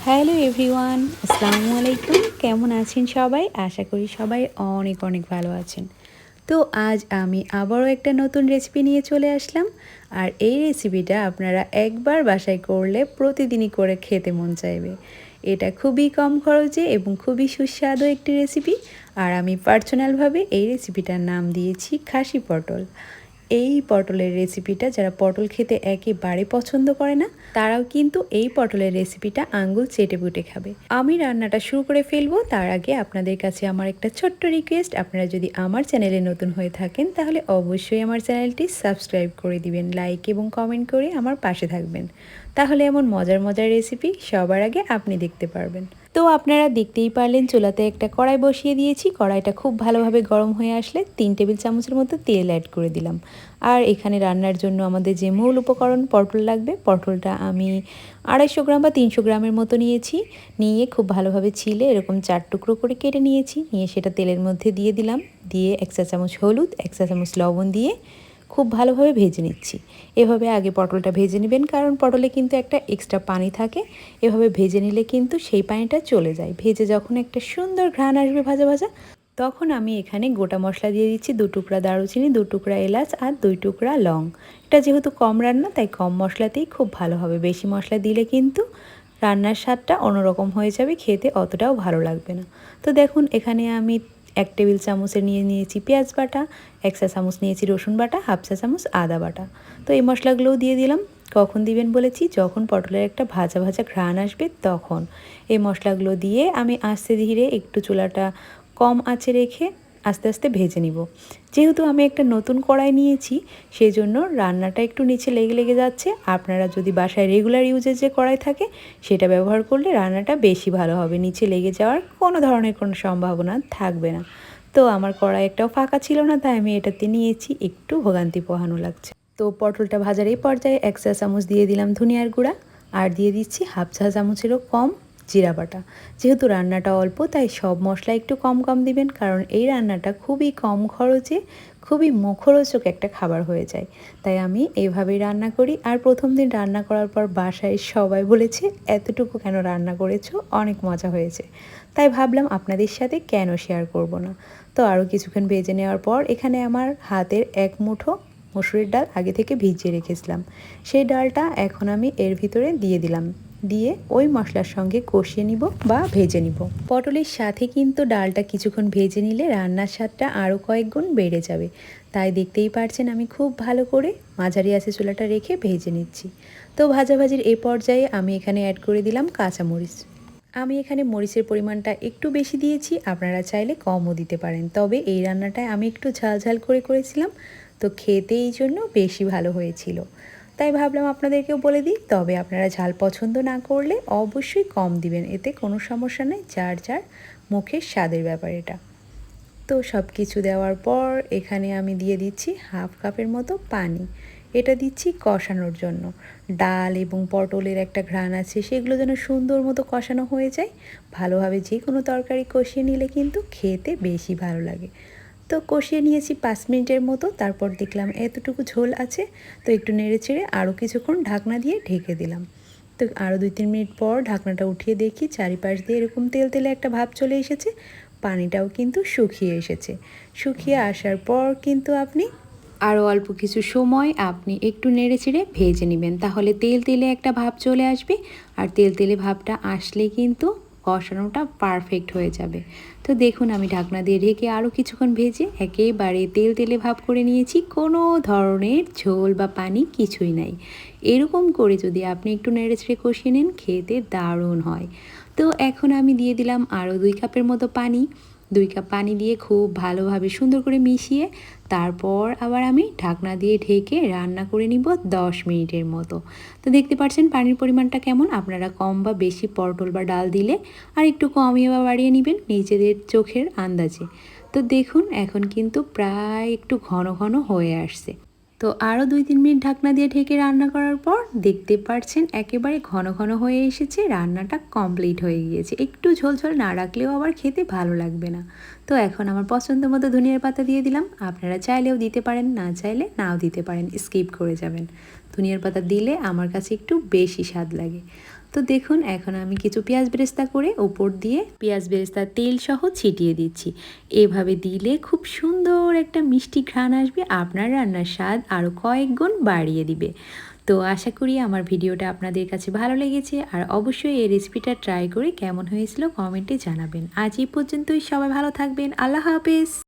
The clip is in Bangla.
হ্যালো এভরিওয়ান, আসসালামু আলাইকুম। কেমন আছেন সবাই? আশা করি সবাই অনেক অনেক ভালো আছেন। তো আজ আমি আবারও একটা নতুন রেসিপি নিয়ে চলে আসলাম। আর এই রেসিপিটা আপনারা একবার বাসায় করলে প্রতিদিনই করে খেতে মন চাইবে। এটা খুবই কম খরচে এবং খুবই সুস্বাদু একটি রেসিপি। আর আমি পার্সোনালভাবে এই রেসিপিটার নাম দিয়েছি খাসি পটল। এই পটলের রেসিপিটা যারা পটল খেতে একেবারে পছন্দ করে না তারাও কিন্তু এই পটলের রেসিপিটা আঙ্গুল চেটে পুটে খাবে। আমি রান্নাটা শুরু করে ফেলবো তার আগে আপনাদের কাছে আমার একটা ছোট্ট রিকোয়েস্ট, আপনারা যদি আমার চ্যানেলে নতুন হয়ে থাকেন তাহলে অবশ্যই আমার চ্যানেলটি সাবস্ক্রাইব করে দিবেন, লাইক এবং কমেন্ট করে আমার পাশে থাকবেন। তাহলে এমন মজার মজার রেসিপি সবার আগে আপনি দেখতে পারবেন। তো আপনারা দেখতেই পারলেন চুলাতে একটা কড়াই বসিয়ে দিয়েছি। কড়াইটা খুব ভালোভাবে গরম হয়ে আসলে 3 টেবিল চামচের মতো তেল অ্যাড করে দিলাম। আর এখানে রান্নার জন্য আমাদের যে মূল উপকরণ পটল লাগবে, পটলটা আমি 250 গ্রাম বা 300 গ্রামের মতো নিয়েছি। নিয়ে খুব ভালোভাবে ছিলে এরকম 4 টুকরো করে কেটে নিয়েছি। নিয়ে সেটা তেলের মধ্যে দিয়ে দিলাম। দিয়ে 1 চা চামচ হলুদ, 1 চা চামচ লবণ দিয়ে খুব ভালোভাবে ভেজে নিচ্ছি। এভাবে আগে পটলটা ভেজে নেবেন, কারণ পটলে কিন্তু একটা এক্সট্রা পানি থাকে। এভাবে ভেজে নিলে কিন্তু সেই পানিটা চলে যায়। ভেজে যখন একটা সুন্দর ঘ্রাণ আসবে ভাজা ভাজা, তখন আমি এখানে গোটা মশলা দিয়ে দিচ্ছি। 2 টুকরা দারুচিনি, 2 টুকরা এলাচ আর 2 টুকরা লং। এটা যেহেতু কম রান্না তাই কম মশলাতেই খুব ভালো হবে। বেশি মশলা দিলে কিন্তু রান্নার স্বাদটা অন্যরকম হয়ে যাবে, খেতে অতটাও ভালো লাগবে না। তো দেখুন এখানে আমি 1 টেবিল চামচের নিয়েছি পেঁয়াজ বাটা, 1 চা চামচ নিয়েছি রসুন বাটা, 1/2 চা চামচ আদা বাটা। তো এই মশলাগুলোও দিয়ে দিলাম। কখন দিবেন বলেছি? যখন পটলের একটা ভাজা ভাজা ঘ্রাণ আসবে তখন। এই মশলাগুলো দিয়ে আমি আস্তে ধীরে একটু চুলাটা কম আঁচে রেখে আস্তে আস্তে ভেজে নিব। যেহেতু আমি একটা নতুন কড়াই নিয়েছি সেই জন্য রান্নাটা একটু নিচে লেগে লেগে যাচ্ছে। আপনারা যদি বাসায় রেগুলার ইউজের যে কড়াই থাকে সেটা ব্যবহার করলে রান্নাটা বেশি ভালো হবে, নিচে লেগে যাওয়ার কোনো ধরনের কোনো সম্ভাবনা থাকবে না। তো আমার কড়াই একটাও ফাঁকা ছিল না, তাই আমি এটাতে নিয়েছি, একটু ভোগান্তি পোহানো লাগছে। তো পটলটা ভাজার এই পর্যায়ে 1 চা চামচ দিয়ে দিলাম ধনিয়ার গুঁড়া, আর দিয়ে দিচ্ছি 1/2 চা চামচেরও কম জিরা বাটা। যেহেতু রান্নাটা অল্প তাই সব মশলা একটু কম কম দিবেন, কারণ এই রান্নাটা খুবই কম খরচে খুবই মুখরোচক একটা খাবার হয়ে যায়। তাই আমি এইভাবেই রান্না করি। আর প্রথম দিন রান্না করার পর বাসায় সবাই বলেছে এতটুকু কেন রান্না করেছো, অনেক মজা হয়েছে। তাই ভাবলাম আপনাদের সাথে কেন শেয়ার করব না। তো আরও কিছুক্ষণ ভেজে নেওয়ার পর এখানে আমার হাতের 1 মুঠো মসুরের ডাল আগে থেকে ভিজিয়ে রেখেছিলাম, সেই ডালটা এখন আমি এর ভিতরে দিয়ে দিলাম। দিয়ে ওই মশলার সঙ্গে কষিয়ে নিব বা ভেজে নিব। পটলের সাথে কিন্তু ডালটা কিছুক্ষণ ভেজে নিলে রান্নার স্বাদটা আরও কয়েক গুণ বেড়ে যাবে। তাই দেখতেই পারছেন আমি খুব ভালো করে মাঝারি আঁচে চুলাটা রেখে ভেজে নিচ্ছি। তো ভাজাভাজির এই পর্যায়ে আমি এখানে অ্যাড করে দিলাম কাঁচামরিচ। আমি এখানে মরিচের পরিমাণটা একটু বেশি দিয়েছি, আপনারা চাইলে কমও দিতে পারেন। তবে এই রান্নাটায় আমি একটু ঝাল ঝাল করে করেছিলাম, তো খেতে এই জন্য বেশি ভালো হয়েছিল। তাই ভাবলাম আপনাদেরকেও বলে দিই। তবে আপনারা ঝাল পছন্দ না করলে অবশ্যই কম দিবেন, এতে কোনো সমস্যা নেই, যার যার মুখের স্বাদের ব্যাপার এটা। তো সব কিছু দেওয়ার পর এখানে আমি দিয়ে দিচ্ছি 1/2 কাপের মতো পানি। এটা দিচ্ছি কষানোর জন্য। ডাল এবং পটলের একটা ঘ্রাণ আছে, সেগুলো যেন সুন্দর মতো কষানো হয়ে যায়। ভালোভাবে যে কোনো তরকারি কষিয়ে নিলে কিন্তু খেতে বেশি ভালো লাগে। তো কষিয়ে নিয়েছি 5 মিনিটের মতো। তারপর দেখলাম এতটুকু ঝোল আছে, তো একটু নেড়ে চেড়ে আরও কিছুক্ষণ ঢাকনা দিয়ে ঢেকে দিলাম। তো আরও 2-3 মিনিট পর ঢাকনাটা উঠিয়ে দেখি চারিপাশ দিয়ে এরকম তেল তেলে একটা ভাব চলে এসেছে। পানিটাও কিন্তু শুকিয়ে এসেছে। শুকিয়ে আসার পর কিন্তু আপনি আরও অল্প কিছু সময় আপনি একটু নেড়ে চেড়ে ভেজে নেবেন, তাহলে তেল তেলে একটা ভাব চলে আসবে। আর তেল তেলে ভাবটা আসলে কিন্তু কষানোটা পারফেক্ট হয়ে যাবে। তো দেখুন আমি ঢাকনা দিয়ে ঢেকে আরও কিছুক্ষণ ভেজে একেবারে তেল তেলে ভাব করে নিয়েছি, কোনো ধরনের ঝোল বা পানি কিছুই নাই। এরকম করে যদি আপনি একটু নেড়ে চেড়ে কষিয়ে নেন খেতে দারুণ হয়। তো এখন আমি দিয়ে দিলাম আরও 2 কাপের মতো পানি। 2 কাপ পানি দিয়ে খুব ভালোভাবে সুন্দর করে মিশিয়ে তারপর আবার আমি ঢাকনা দিয়ে ঢেকে রান্না করে নিব 10 মিনিটের মতো। তো দেখতে পাচ্ছেন পানির পরিমাণটা কেমন। আপনারা কম বা বেশি পটল বা ডাল দিলে আর একটু কমিয়ে বা বাড়িয়ে নেবেন নিজেদের চোখের আন্দাজে। তো দেখুন এখন কিন্তু প্রায় একটু ঘন ঘন হয়ে আসছে। তো আরও 2-3 মিনিট ঢাকনা দিয়ে ঢেকে রান্না করার পর দেখতে পাচ্ছেন একেবারে ঘন ঘন হয়ে এসেছে, রান্নাটা কমপ্লিট হয়ে গিয়েছে। একটু ঝোল ঝোল না রাখলেও আবার খেতে ভালো লাগবে না। তো এখন আমার পছন্দ মতো ধনিয়ার পাতা দিয়ে দিলাম। আপনারা চাইলেও দিতে পারেন, না চাইলে নাও দিতে পারেন, স্কিপ করে যাবেন। ধনিয়ার পাতা দিলে আমার কাছে একটু বেশি স্বাদ লাগে। তো দেখুন এখন আমি কিছু পেঁয়াজ বেরেস্তা করে উপর দিয়ে পেঁয়াজ বেরেস্তার তেল সহ ছিটিয়ে দিচ্ছি। এভাবে দিলে খুব সুন্দর একটা মিষ্টি ঘ্রাণ আসবে, আপনার রান্নার স্বাদ আরও কয়েক গুণ বাড়িয়ে দিবে। তো আশা করি আমার ভিডিওটা আপনাদের কাছে ভালো লেগেছে, আর অবশ্যই এই রেসিপিটা ট্রাই করে কেমন হয়েছিল কমেন্টে জানাবেন। আজ এই পর্যন্তই, সবাই ভালো থাকবেন, আল্লাহ হাফেজ।